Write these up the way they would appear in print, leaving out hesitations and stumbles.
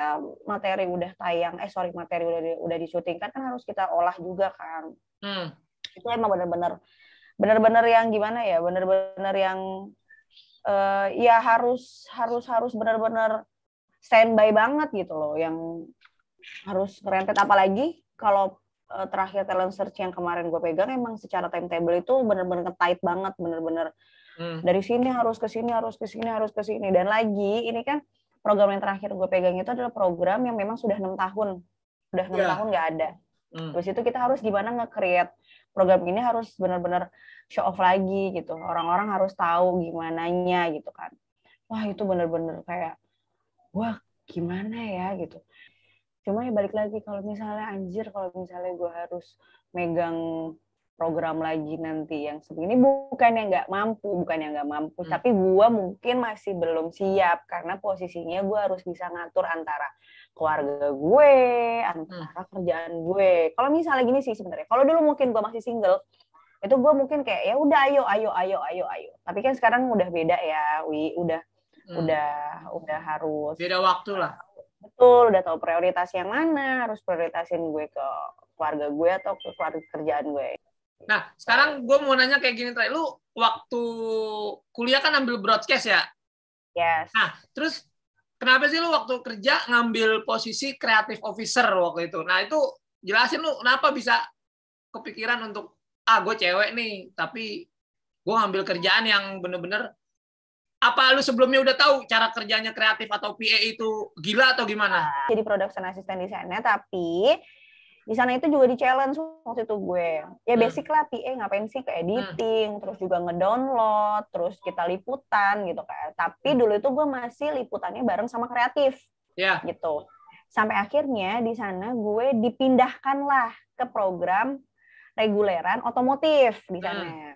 kita materi udah tayang, materi udah disyutingkan kan harus kita olah juga kan. Itu emang benar-benar yang gimana ya, benar-benar yang ya harus benar-benar standby banget gitu loh, yang harus rentet. Apalagi kalau terakhir talent search yang kemarin gue pegang, emang secara timetable itu benar-benar tight banget, benar-benar dari sini harus ke sini, harus ke sini, harus ke sini. Dan lagi ini kan program yang terakhir gue pegang itu adalah program yang memang sudah 6 tahun, udah 6 tahun nggak ada. Terus itu kita harus gimana nge-create program ini, harus benar-benar show off lagi gitu, orang-orang harus tahu gimananya gitu kan. Wah itu benar-benar kayak wah gimana ya gitu. Cuma ya balik lagi, kalau misalnya gue harus megang program lagi nanti yang segini, bukannya nggak mampu, tapi gue mungkin masih belum siap, karena posisinya gue harus bisa ngatur antara keluarga gue, antara kerjaan gue. Kalau misalnya gini sih sebenarnya, kalau dulu mungkin gue masih single, itu gue mungkin kayak ya udah ayo. Tapi kan sekarang udah beda ya, udah harus beda waktu lah. Betul, udah tahu prioritas yang mana, harus prioritasin gue ke keluarga gue atau ke keluarga kerjaan gue. Nah, sekarang gue mau nanya kayak gini, Trai. Lu waktu kuliah kan ambil broadcast ya? Yes. Nah, terus kenapa sih lu waktu kerja ngambil posisi creative officer waktu itu? Nah, itu jelasin lu kenapa bisa kepikiran untuk, gue cewek nih, tapi gue ngambil kerjaan yang bener-bener, apa lu sebelumnya udah tahu cara kerjanya kreatif atau PA itu gila atau gimana? Jadi production assistant di sana, tapi di sana itu juga di-challenge waktu itu gue. Ya basic lah, PA ngapain sih, ke editing, terus juga ngedownload, terus kita liputan gitu kan. Tapi dulu itu gue masih liputannya bareng sama kreatif. Gitu. Sampai akhirnya di sana gue dipindahkan lah ke program reguleran otomotif di sana.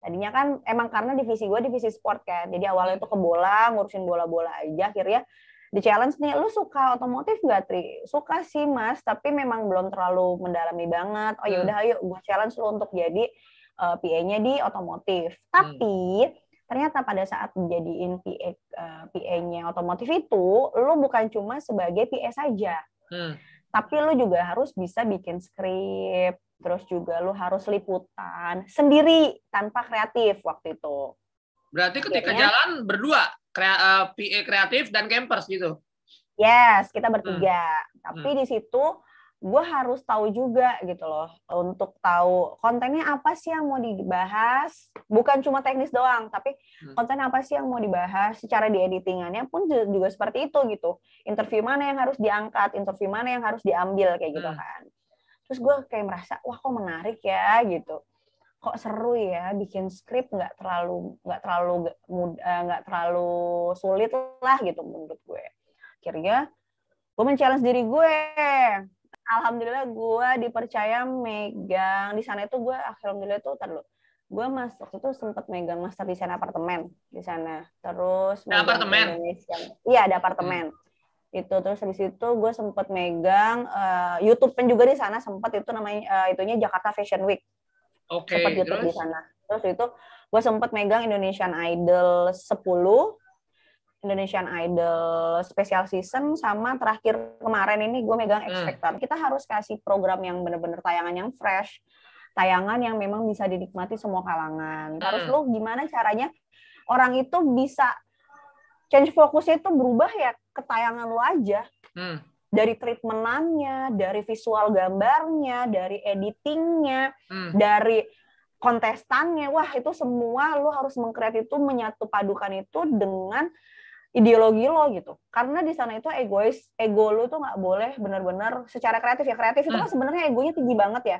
Tadinya kan emang karena divisi gue divisi sport kan. Jadi awalnya tuh ke bola, ngurusin bola-bola aja. Akhirnya di-challenge nih, lu suka otomotif nggak, Tri? Suka sih, Mas, tapi memang belum terlalu mendalami banget. Oh ya udah, ayo gue challenge lu untuk jadi PA-nya di otomotif. Tapi ternyata pada saat dijadiin PA-nya otomotif itu, lu bukan cuma sebagai PA saja. Tapi lu juga harus bisa bikin skrip, terus juga lu harus liputan sendiri tanpa kreatif waktu itu. Berarti ketika jalan berdua, PA kreatif dan campers gitu? Yes, kita bertiga. Tapi di situ gue harus tahu juga gitu loh, untuk tahu kontennya apa sih yang mau dibahas, bukan cuma teknis doang, tapi konten apa sih yang mau dibahas, secara di editingannya pun juga seperti itu gitu. Interview mana yang harus diangkat, interview mana yang harus diambil kayak gitu kan. Terus gue kayak merasa, wah kok menarik ya gitu, kok seru ya, bikin skrip nggak terlalu sulit lah gitu menurut gue. Akhirnya gue men-challenge diri gue. Alhamdulillah gue dipercaya megang di sana itu. Gue alhamdulillah tuh gue waktu itu sempat megang master desain apartemen di sana. Terus megang Indonesia. Iya, ada apartemen. Itu terus habis itu gue sempat megang YouTube kan juga di sana, sempat itu namanya itunya Jakarta Fashion Week. Sempat YouTube di sana. Terus itu gue sempat megang Indonesian Idol 10, Indonesian Idol Special Season, sama terakhir kemarin ini gue megang X Factor. Kita harus kasih program yang benar-benar tayangan yang fresh, tayangan yang memang bisa dinikmati semua kalangan. Terus lu gimana caranya orang itu bisa change fokusnya itu berubah ya ke tayangan lu aja. Dari treatmentannya, dari visual gambarnya, dari editingnya, dari kontestannya. Wah, itu semua lu harus meng-create itu, menyatu padukan itu dengan ideologi lo gitu. Karena di sana itu ego lo tuh nggak boleh benar-benar secara kreatif ya. Kreatif itu kan sebenarnya egonya tinggi banget ya.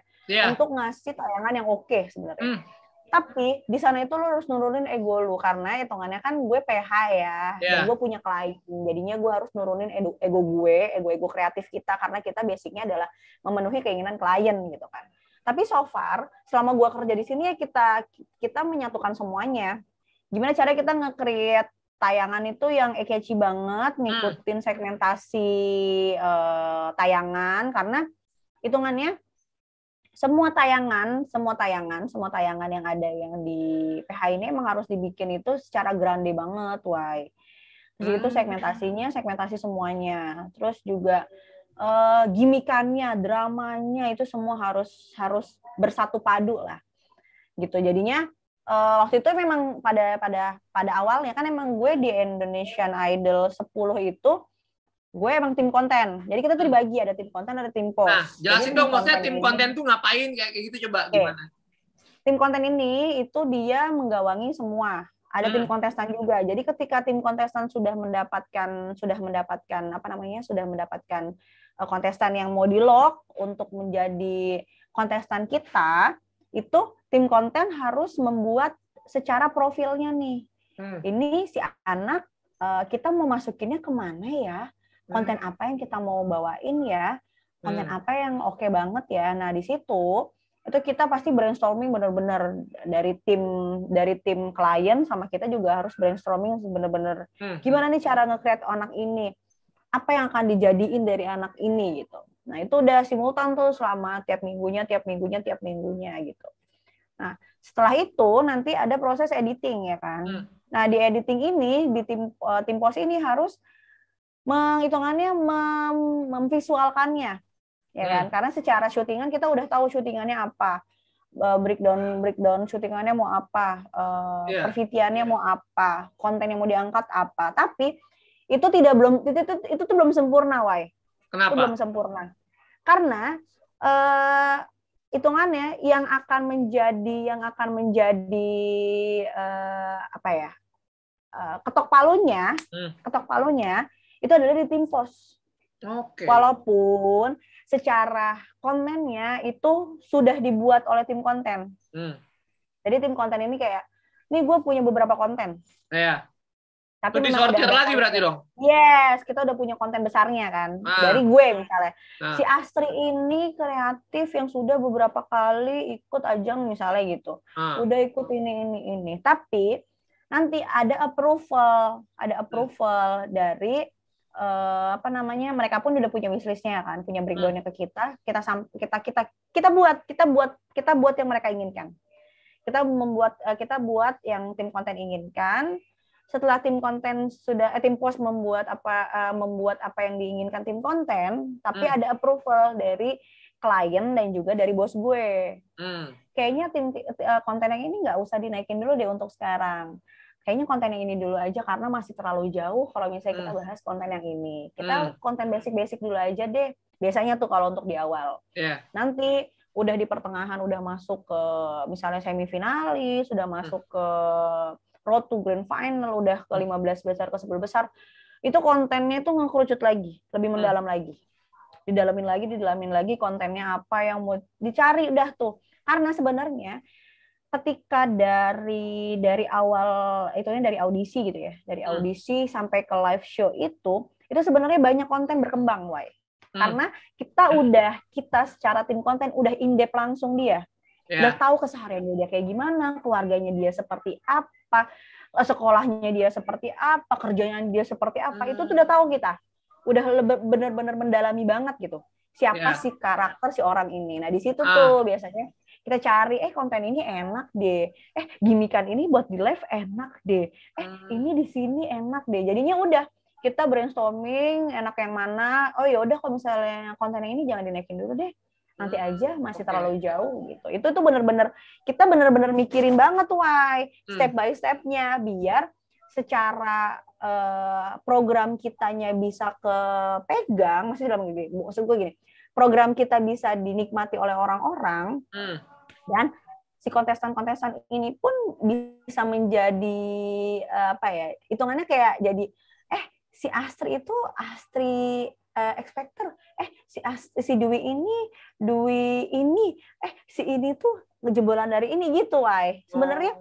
Untuk ngasih tayangan yang oke sebenarnya. Tapi di sana itu lo harus nurunin ego lo, karena hitungannya kan gue PH ya, dan gue punya klien. Jadinya gue harus nurunin ego kreatif kita, karena kita basicnya adalah memenuhi keinginan klien gitu kan. Tapi so far selama gue kerja di sini ya kita menyatukan semuanya. Gimana cara kita nge-create tayangan itu yang catchy banget, ngikutin segmentasi tayangan, karena hitungannya semua tayangan yang ada yang di PH ini emang harus dibikin itu secara grande banget, why. Di situ segmentasi semuanya. Terus juga gimikannya, dramanya itu semua harus bersatu padu lah. Gitu. Jadinya waktu itu memang pada awalnya kan emang gue di Indonesian Idol 10 itu gue emang tim konten. Jadi kita tuh dibagi, ada tim konten, ada tim post. Nah, jelasin dong maksudnya tim konten tuh ngapain kayak gitu, coba gimana? Tim konten ini itu dia menggawangi semua. Ada tim kontestan juga. Jadi ketika tim kontestan sudah mendapatkan kontestan yang mau di-lock untuk menjadi kontestan kita, itu tim konten harus membuat secara profilnya nih. Ini si anak kita mau masukinnya kemana ya? Konten apa yang kita mau bawain ya? Konten apa yang oke banget ya? Nah, di situ itu kita pasti brainstorming benar-benar dari tim klien sama kita juga harus brainstorming benar-benar gimana nih cara nge-create anak ini, apa yang akan dijadiin dari anak ini gitu. Nah itu udah simultan tuh selama tiap minggunya gitu. Nah setelah itu nanti ada proses editing ya kan. Nah di editing ini di tim post ini harus menghitungannya memvisualkannya. Ya kan, karena secara syutingan kita udah tahu syutingannya apa, breakdown syutingannya mau apa, pervitiannya mau apa, konten yang mau diangkat apa. Tapi itu tuh belum sempurna, Wai. Kenapa? Itu belum sempurna. Karena hitungannya yang akan menjadi ketok palunya itu adalah di tim post. Walaupun secara kontennya itu sudah dibuat oleh tim konten. Jadi tim konten ini kayak, nih gue punya beberapa konten. Iya. Tapi disortir lagi berarti dong? Yes, kita udah punya konten besarnya kan. Dari gue misalnya. Si Astri ini kreatif yang sudah beberapa kali ikut ajang misalnya gitu. Udah ikut ini. Tapi nanti ada approval dari mereka pun udah punya wishlist-nya kan, punya breakdown-nya ke kita buat yang mereka inginkan. Kita buat yang tim konten inginkan. Setelah tim post membuat apa yang diinginkan tim konten, tapi ada approval dari klien dan juga dari bos gue. Kayaknya tim konten yang ini nggak usah dinaikin dulu deh untuk sekarang. Kayaknya konten yang ini dulu aja karena masih terlalu jauh kalau misalnya kita bahas konten yang ini. Kita konten basic dulu aja deh. Biasanya tuh kalau untuk di awal. Nanti udah di pertengahan udah masuk ke misalnya semifinalis, sudah masuk ke road to grand final, udah ke 15 besar, ke 10 besar. Itu kontennya tuh ngekerucut lagi, lebih mendalam lagi. Didalamin lagi kontennya apa yang mau dicari udah tuh. Karena sebenarnya ketika dari awal dari audisi gitu ya, dari audisi sampai ke live show itu sebenarnya banyak konten berkembang, Wai. Karena kita secara tim konten udah in-depth langsung dia. Udah tahu kesehariannya dia kayak gimana, keluarganya dia seperti apa, sekolahnya dia seperti apa, kerjanya dia seperti apa, itu tuh udah tahu kita. Udah benar-benar mendalami banget gitu. Siapa sih karakter si orang ini. Nah, di situ tuh biasanya kita cari, konten ini enak deh. Gimikan ini buat di live enak deh. Ini di sini enak deh. Jadinya udah kita brainstorming enak yang mana. Oh ya udah kalau misalnya konten ini jangan dinaikin dulu deh. Nanti aja masih terlalu jauh gitu. Itu tuh kita bener-bener mikirin banget tuh, Wai. Step by step-nya biar secara program kitanya bisa kepegang, maksud gue gini, program kita bisa dinikmati oleh orang-orang, dan si kontestan-kontestan ini pun bisa menjadi hitungannya kayak jadi si Astri itu Astri X-Factor, si Dwi ini si ini tuh ngejebolan dari ini gitu, Wai. Sebenarnya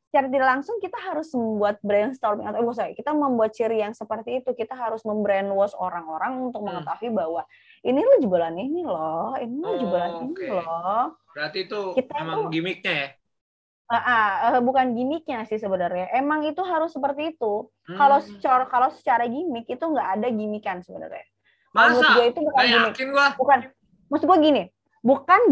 secara tidak langsung kita harus membuat brainstorming atau kita membuat ciri yang seperti itu. Kita harus membrainwash orang-orang untuk mengetahui bahwa ini lo jebolan ini loh, ini lo jebolan ini loh. Berarti itu memang gimmicknya ya? Bukan gimmicknya sih sebenarnya. Emang itu harus seperti itu. Kalau secara gimmick itu nggak ada gimmickan sebenarnya. Masa? Gue itu bukan gimmick. Bukan. Maksud gue gini, bukan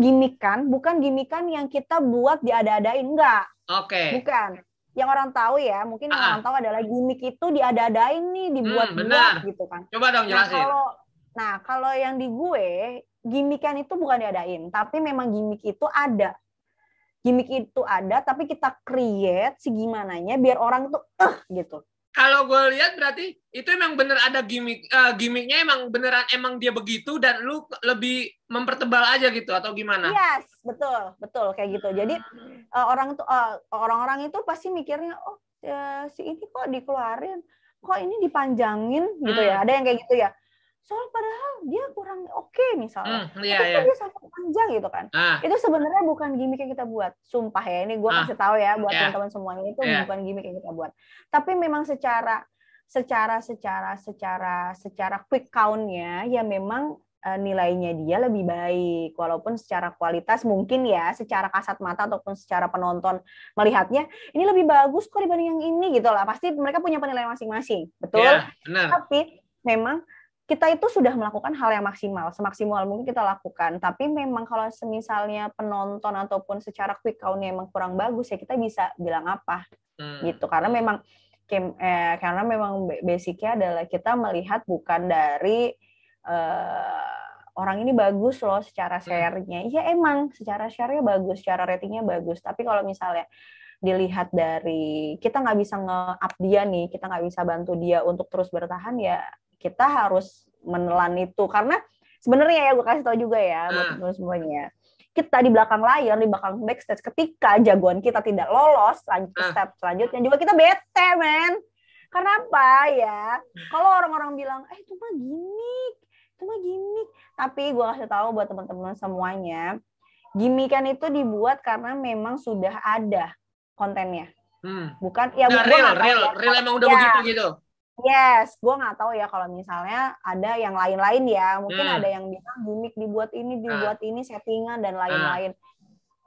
gimmikan yang kita buat diada-adain, enggak. Oke. Bukan. yang orang tahu ya, mungkin yang orang tahu adalah gimmick itu diada-adain nih, dibuat-buat gitu kan. Coba dong jelasin. Kalau yang di gue, gimmick-an itu bukan diadain, tapi memang gimmick itu ada. Gimmick itu ada, tapi kita create segimananya biar orang tuh gitu. Kalau gue lihat berarti itu emang bener ada gimmicknya emang beneran emang dia begitu dan lu lebih mempertebal aja gitu atau gimana? Yes, betul kayak gitu. Jadi orang-orang itu pasti mikirnya si ini kok dikeluarin, kok ini dipanjangin gitu ya. Ada yang kayak gitu ya. Soal padahal dia kurang oke misalnya. Tapi kok dia sampai panjang gitu kan. Itu sebenarnya bukan gimmick yang kita buat. Sumpah ya, ini gue kasih tahu ya buat teman-teman semuanya, itu bukan gimmick yang kita buat. Tapi memang secara quick count-nya ya memang nilainya dia lebih baik, walaupun secara kualitas mungkin ya secara kasat mata ataupun secara penonton melihatnya ini lebih bagus kok dibanding yang ini gitu lah. Pasti mereka punya penilaian masing-masing, betul? Tapi memang kita itu sudah melakukan hal yang maksimal, semaksimal mungkin kita lakukan. Tapi memang kalau misalnya penonton ataupun secara quick count-nya emang kurang bagus ya kita bisa bilang apa gitu. Karena memang basicnya adalah kita melihat bukan dari orang ini bagus loh secara share-nya. Iya emang secara share-nya bagus, secara ratingnya bagus. Tapi kalau misalnya dilihat dari kita nggak bisa nge-up dia nih, kita nggak bisa bantu dia untuk terus bertahan ya kita harus menelan itu. Karena sebenarnya ya gue kasih tau juga ya buat teman semuanya. Kita di belakang layar, di belakang backstage, ketika jagoan kita tidak lolos lanjut ke step selanjutnya juga kita bete, men. Karena apa ya? Kalau orang-orang bilang, itu mah gimmick. Tapi gue kasih tahu buat teman-teman semuanya, gimmickan itu dibuat karena memang sudah ada kontennya. Bukan ya real emang udah begitu gitu. Yes, gue nggak tahu ya kalau misalnya ada yang lain-lain ya, mungkin ada yang bilang gimmick dibuat ini settingan dan lain-lain.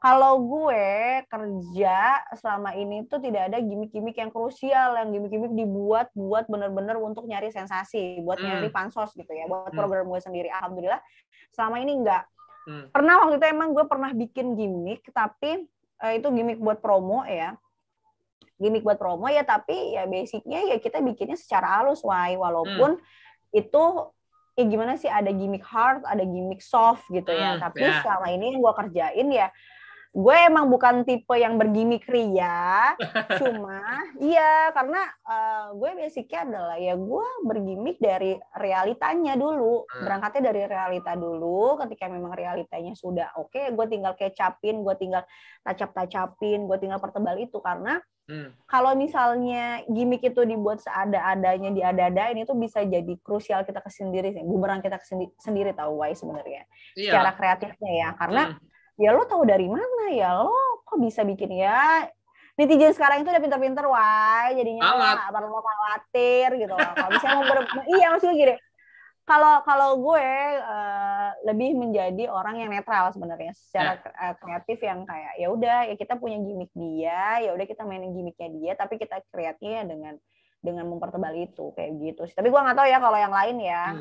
Kalau gue kerja selama ini tuh tidak ada gimmick-gimmick yang krusial, yang gimmick-gimmick dibuat bener-bener untuk nyari sensasi, buat nyari pansos gitu ya, buat program gue sendiri. Alhamdulillah selama ini enggak. Pernah waktu itu emang gue pernah bikin gimmick, tapi itu gimmick buat promo ya. Gimmick buat promo ya, tapi ya basicnya ya kita bikinnya secara halus, walaupun itu ya gimana sih, ada gimmick hard, ada gimmick soft gitu ya. Tapi selama ini yang gue kerjain ya, gue emang bukan tipe yang bergimmick ria, cuma iya karena gue basicnya adalah ya gue bergimmick dari realitanya dulu, berangkatnya dari realita dulu. Ketika memang realitanya sudah oke, gue tinggal kecapin, gue tinggal tacap-tacapin, gue tinggal pertebal itu. Karena kalau misalnya gimmick itu dibuat seada-adanya, diada-adain, itu bisa jadi krusial kita kesendiri sih, bumerang kita sendiri tahu why sebenarnya secara kreatifnya ya. Karena ya lo tahu dari mana ya, lo kok bisa bikin ya. Netizen sekarang itu udah pinter-pinter, jadinya nggak perlu khawatir gitu loh. Kalau misalnya iya maksudnya gini, kalau gue lebih menjadi orang yang netral sebenarnya secara kreatif, yang kayak ya udah ya kita punya gimmick dia, ya udah kita mainin gimmicknya dia, tapi kita kreatifnya dengan mempertebal itu kayak gitu sih. Tapi gue nggak tahu ya kalau yang lain ya.